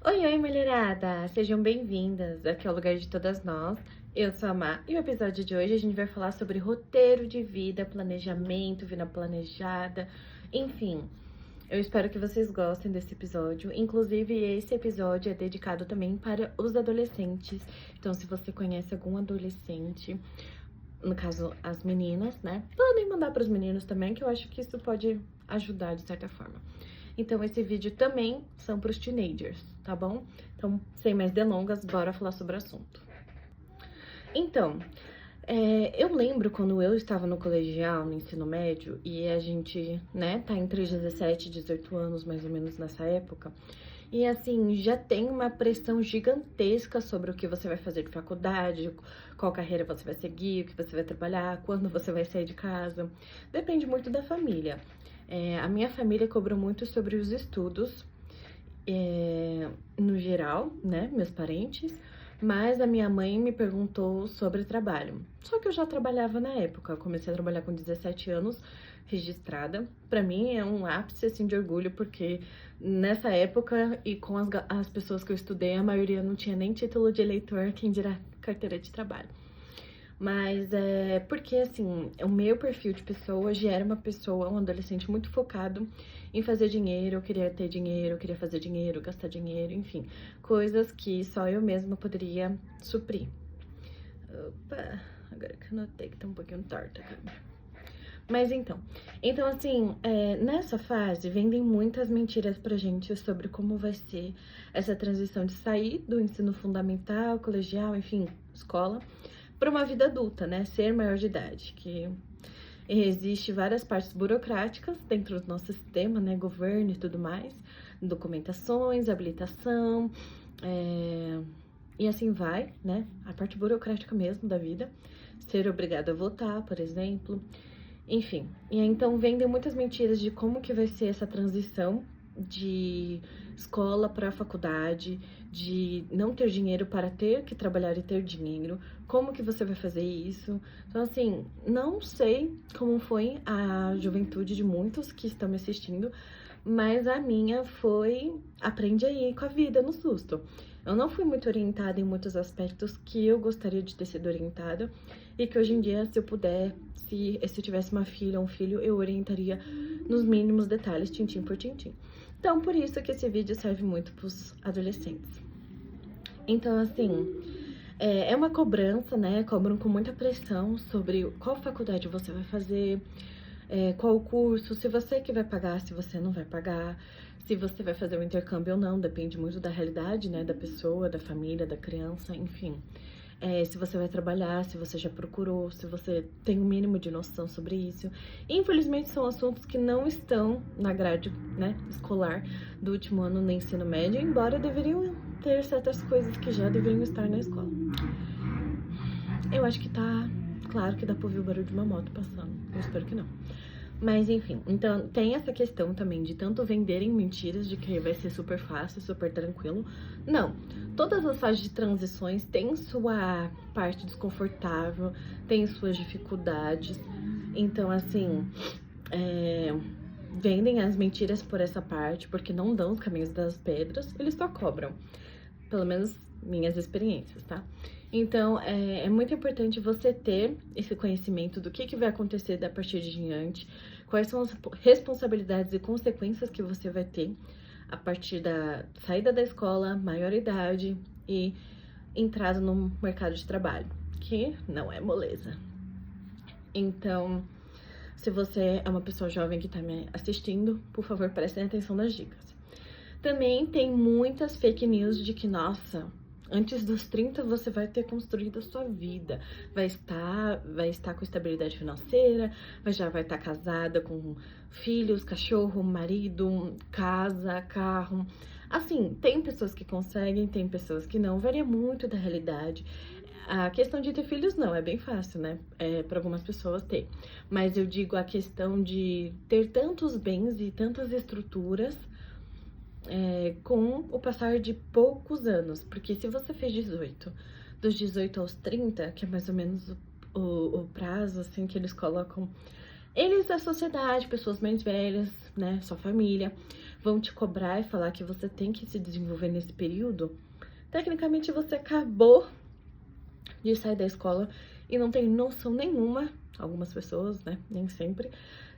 Oi, oi, mulherada! Sejam bem-vindas! Aqui é o lugar de todas nós. Eu sou a Má e o episódio de hoje a gente vai falar sobre roteiro de vida, planejamento, vida planejada, enfim. Eu espero que vocês gostem desse episódio. Inclusive, esse episódio é dedicado também para os adolescentes. Então, se você conhece algum adolescente, no caso, as meninas, né? Podem mandar para os meninos também, que eu acho que isso pode ajudar de certa forma. Então, esse vídeo também são para os teenagers, tá bom? Então, sem mais delongas, bora falar sobre o assunto. Então, eu lembro quando eu estava no colegial, no ensino médio, e a gente, né, tá entre 17 e 18 anos, mais ou menos nessa época. E assim, já tem uma pressão gigantesca sobre o que você vai fazer de faculdade, qual carreira você vai seguir, o que você vai trabalhar, quando você vai sair de casa. Depende muito da família. A minha família cobrou muito sobre os estudos, no geral, né, meus parentes, mas a minha mãe me perguntou sobre trabalho. Só que eu já trabalhava na época, eu comecei a trabalhar com 17 anos, registrada. Pra mim é um ápice, assim, de orgulho, porque nessa época e com as pessoas que eu estudei, a maioria não tinha nem título de eleitor, quem dirá carteira de trabalho. Mas é porque, assim, o meu perfil de pessoa hoje era uma pessoa, um adolescente muito focado em fazer dinheiro, eu queria ter dinheiro, eu queria fazer dinheiro, gastar dinheiro, enfim, coisas que só eu mesma poderia suprir. Opa, agora que eu notei que tá um pouquinho torta aqui. Mas então assim, nessa fase vendem muitas mentiras pra gente sobre como vai ser essa transição de sair do ensino fundamental, colegial, enfim, escola, para uma vida adulta, né? Ser maior de idade, que existe várias partes burocráticas dentro do nosso sistema, né? Governo e tudo mais, documentações, habilitação, e assim vai, né? A parte burocrática mesmo da vida, ser obrigado a votar, por exemplo. Enfim, e aí, então vendem muitas mentiras de como que vai ser essa transição de escola para faculdade, de não ter dinheiro para ter que trabalhar e ter dinheiro, como que você vai fazer isso. Então, assim, não sei como foi a juventude de muitos que estão me assistindo, mas a minha foi aprende aí com a vida no susto. Eu não fui muito orientada em muitos aspectos que eu gostaria de ter sido orientada e que hoje em dia, se eu puder, se eu tivesse uma filha ou um filho, eu orientaria nos mínimos detalhes, tintim por tintim. Então, por isso que esse vídeo serve muito para os adolescentes. Então, assim, é uma cobrança, né? Cobram com muita pressão sobre qual faculdade você vai fazer, qual curso, se você que vai pagar, se você não vai pagar, se você vai fazer o intercâmbio ou não, depende muito da realidade, né? Da pessoa, da família, da criança, enfim. Se você vai trabalhar, se você já procurou, se você tem o mínimo de noção sobre isso. Infelizmente, são assuntos que não estão na grade, né, escolar do último ano no ensino médio, embora deveriam ter certas coisas que já deveriam estar na escola. Eu acho que tá claro que dá pra ouvir o barulho de uma moto passando. Eu espero que não. Mas enfim, então tem essa questão também de tanto venderem mentiras de que vai ser super fácil, super tranquilo. Não, todas as fases de transições têm sua parte desconfortável, têm suas dificuldades. Então, assim, vendem as mentiras por essa parte, porque não dão os caminhos das pedras, eles só cobram. Pelo menos minhas experiências, tá? Então, é muito importante você ter esse conhecimento do que vai acontecer a partir de diante, quais são as responsabilidades e consequências que você vai ter a partir da saída da escola, maioridade e entrada no mercado de trabalho, que não é moleza. Então, se você é uma pessoa jovem que tá me assistindo, por favor, prestem atenção nas dicas. Também tem muitas fake news de que, nossa, antes dos 30 você vai ter construído a sua vida, vai estar com estabilidade financeira, já vai estar casada com filhos, cachorro, marido, casa, carro. Assim, tem pessoas que conseguem, tem pessoas que não, varia muito da realidade. A questão de ter filhos não, é bem fácil, né? Para algumas pessoas ter. Mas eu digo a questão de ter tantos bens e tantas estruturas com o passar de poucos anos, porque se você fez 18, dos 18 aos 30, que é mais ou menos o prazo, assim, que eles colocam, eles da sociedade, pessoas mais velhas, né, sua família, vão te cobrar e falar que você tem que se desenvolver nesse período, tecnicamente você acabou de sair da escola e não tem noção nenhuma, algumas pessoas, né, nem sempre,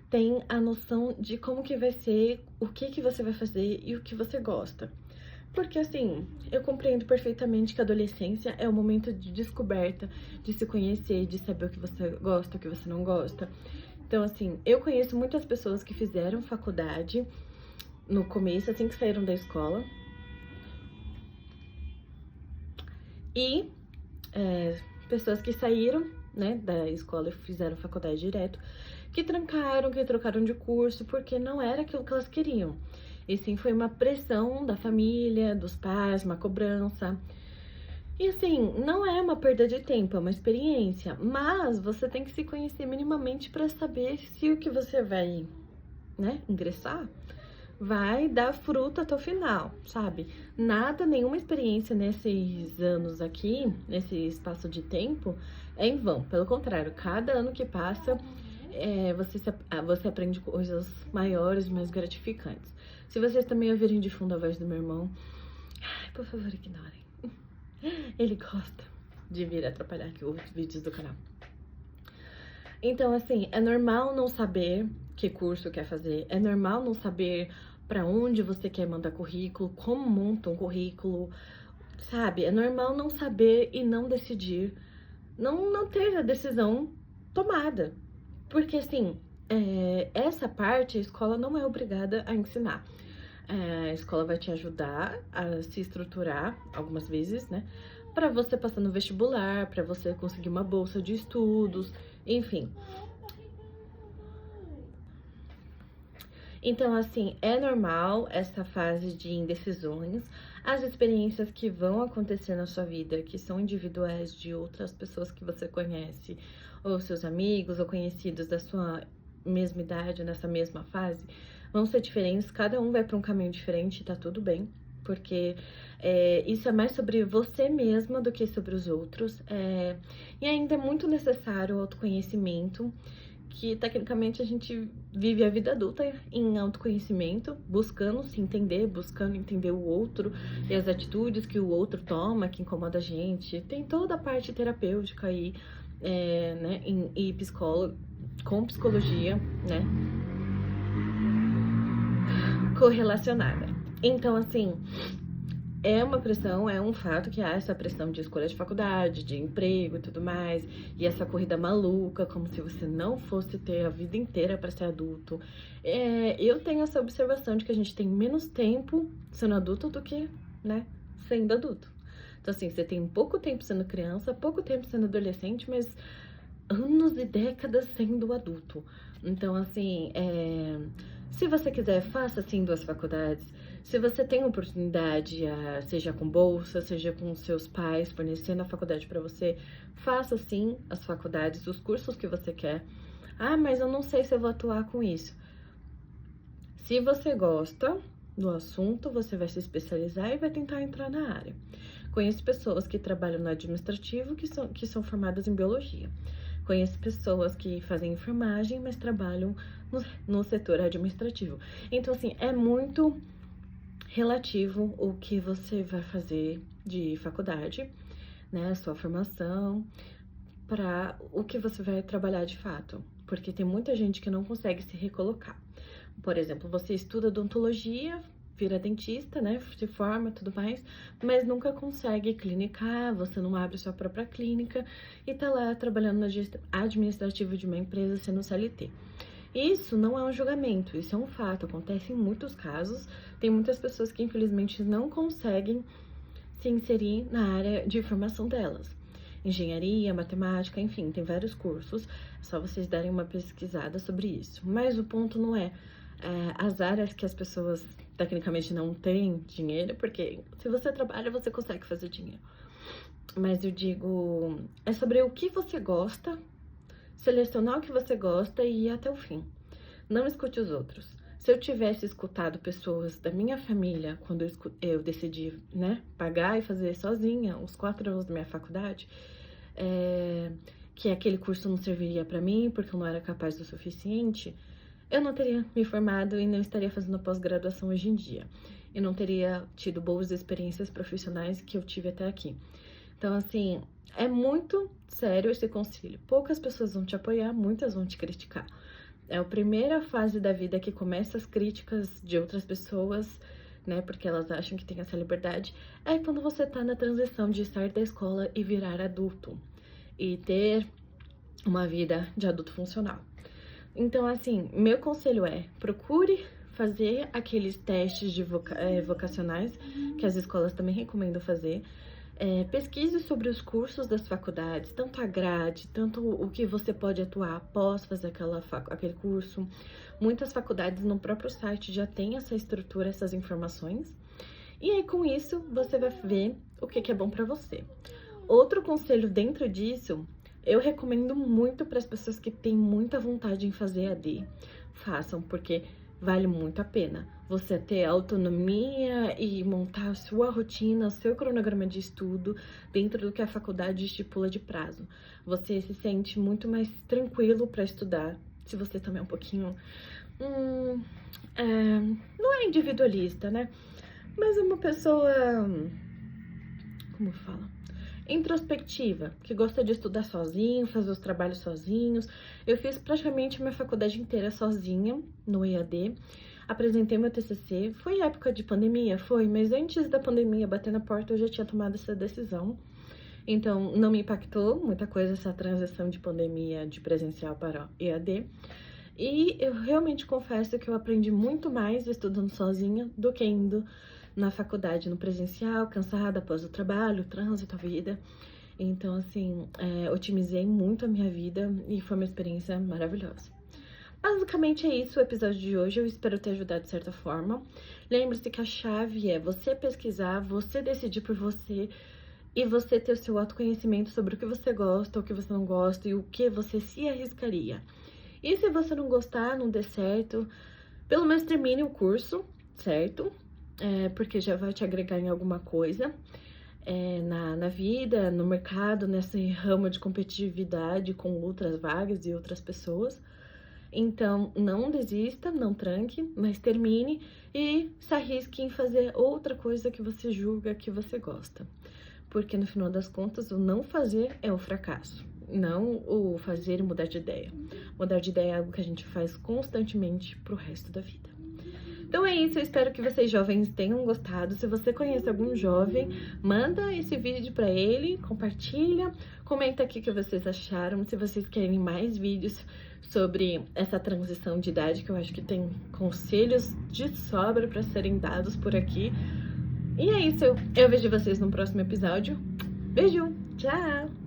tem a noção de como que vai ser, o que que você vai fazer e o que você gosta. Porque, assim, eu compreendo perfeitamente que a adolescência é um momento de descoberta, de se conhecer, de saber o que você gosta, o que você não gosta. Então, assim, eu conheço muitas pessoas que fizeram faculdade no começo, assim que saíram da escola. E pessoas que saíram, né, da escola e fizeram faculdade direto, que trancaram, que trocaram de curso, porque não era aquilo que elas queriam. E sim, foi uma pressão da família, dos pais, uma cobrança. E assim, não é uma perda de tempo, é uma experiência. Mas você tem que se conhecer minimamente para saber se o que você vai, né, ingressar vai dar fruto até o final, sabe? Nada, nenhuma experiência nesses anos aqui, nesse espaço de tempo, é em vão. Pelo contrário, cada ano que passa, você aprende coisas maiores, mais gratificantes. Se vocês também ouvirem de fundo a voz do meu irmão, ai, por favor, ignorem. Ele gosta de vir atrapalhar aqui os vídeos do canal. Então, assim, é normal não saber que curso quer fazer, é normal não saber para onde você quer mandar currículo, como monta um currículo, sabe? É normal não saber e não decidir, não ter a decisão tomada. Porque, assim, essa parte a escola não é obrigada a ensinar. A escola vai te ajudar a se estruturar, algumas vezes, né? Para você passar no vestibular, para você conseguir uma bolsa de estudos, enfim. Então, assim, é normal essa fase de indecisões, as experiências que vão acontecer na sua vida, que são individuais de outras pessoas que você conhece, ou seus amigos ou conhecidos da sua mesma idade, nessa mesma fase, vão ser diferentes, cada um vai para um caminho diferente, tá tudo bem, porque isso é mais sobre você mesma do que sobre os outros, e ainda é muito necessário o autoconhecimento, que tecnicamente a gente vive a vida adulta em autoconhecimento, buscando se entender, buscando entender o outro e as atitudes que o outro toma, que incomoda a gente. Tem toda a parte terapêutica aí, né, e psicólogo, com psicologia, né, correlacionada. Então, assim, é uma pressão, é um fato que há essa pressão de escolha de faculdade, de emprego e tudo mais, e essa corrida maluca, como se você não fosse ter a vida inteira para ser adulto. Eu tenho essa observação de que a gente tem menos tempo sendo adulto do que, né, sendo adulto. Então, assim, você tem pouco tempo sendo criança, pouco tempo sendo adolescente, mas anos e décadas sendo adulto. Então, assim, se você quiser, faça, sim, 2 faculdades. Se você tem oportunidade, seja com bolsa, seja com seus pais fornecendo a faculdade para você, faça, sim, as faculdades, os cursos que você quer. Ah, mas eu não sei se eu vou atuar com isso. Se você gosta do assunto, você vai se especializar e vai tentar entrar na área. Conheço pessoas que trabalham no administrativo que são formadas em biologia. Conheço pessoas que fazem enfermagem, mas trabalham no setor administrativo. Então, assim, é muito relativo o que você vai fazer de faculdade, né, a sua formação, para o que você vai trabalhar de fato. Porque tem muita gente que não consegue se recolocar. Por exemplo, você estuda odontologia, vira dentista, né, se forma e tudo mais, mas nunca consegue clinicar, você não abre sua própria clínica e tá lá trabalhando no administrativo de uma empresa sendo CLT. Isso não é um julgamento, isso é um fato, acontece em muitos casos. Tem muitas pessoas que infelizmente não conseguem se inserir na área de formação delas. Engenharia, matemática, enfim, tem vários cursos, é só vocês darem uma pesquisada sobre isso. Mas o ponto não é as áreas que as pessoas tecnicamente não têm dinheiro, porque se você trabalha, você consegue fazer dinheiro. Mas eu digo, é sobre o que você gosta, selecionar o que você gosta e ir até o fim. Não escute os outros. Se eu tivesse escutado pessoas da minha família quando eu decidi, né, pagar e fazer sozinha os 4 anos da minha faculdade, que aquele curso não serviria para mim porque eu não era capaz do suficiente, eu não teria me formado e não estaria fazendo pós-graduação hoje em dia. Eu não teria tido boas experiências profissionais que eu tive até aqui. Então, assim, é muito sério esse conselho. Poucas pessoas vão te apoiar, muitas vão te criticar. É a primeira fase da vida que começa as críticas de outras pessoas, né? Porque elas acham que tem essa liberdade. É quando você tá na transição de sair da escola e virar adulto. E ter uma vida de adulto funcional. Então, assim, meu conselho é: procure fazer aqueles testes de vocacionais, que as escolas também recomendam fazer. Pesquise sobre os cursos das faculdades, tanto a grade, tanto o que você pode atuar após fazer aquele curso. Muitas faculdades no próprio site já tem essa estrutura, essas informações. E aí, com isso, você vai ver o que é bom para você. Outro conselho dentro disso, eu recomendo muito para as pessoas que têm muita vontade em fazer AD. Façam, porque vale muito a pena você ter autonomia e montar a sua rotina, o seu cronograma de estudo dentro do que a faculdade estipula de prazo. Você se sente muito mais tranquilo para estudar, se você também é um pouquinho... não é individualista, né? Mas é uma pessoa... como fala? Introspectiva, que gosta de estudar sozinho, fazer os trabalhos sozinhos. Eu fiz praticamente minha faculdade inteira sozinha, no EAD. Apresentei meu TCC. Foi época de pandemia? Foi, mas antes da pandemia bater na porta eu já tinha tomado essa decisão. Então, não me impactou muita coisa essa transição de pandemia de presencial para EAD. E eu realmente confesso que eu aprendi muito mais estudando sozinha do que indo na faculdade, no presencial, cansada após o trabalho, o trânsito, a vida. Então, assim, otimizei muito a minha vida e foi uma experiência maravilhosa. Basicamente é isso o episódio de hoje, eu espero ter ajudado de certa forma. Lembre-se que a chave é você pesquisar, você decidir por você e você ter o seu autoconhecimento sobre o que você gosta, o que você não gosta e o que você se arriscaria. E se você não gostar, não der certo, pelo menos termine o curso, certo? Porque já vai te agregar em alguma coisa na vida, no mercado, nesse ramo de competitividade com outras vagas e outras pessoas. Então, não desista, não tranque, mas termine e se arrisque em fazer outra coisa que você julga que você gosta. Porque no final das contas, o não fazer é o fracasso, não o fazer e mudar de ideia. Mudar de ideia é algo que a gente faz constantemente pro resto da vida. Então é isso, eu espero que vocês jovens tenham gostado. Se você conhece algum jovem, manda esse vídeo pra ele, compartilha, comenta aqui o que vocês acharam, se vocês querem mais vídeos sobre essa transição de idade, que eu acho que tem conselhos de sobra para serem dados por aqui. E é isso, eu vejo vocês no próximo episódio. Beijo, tchau!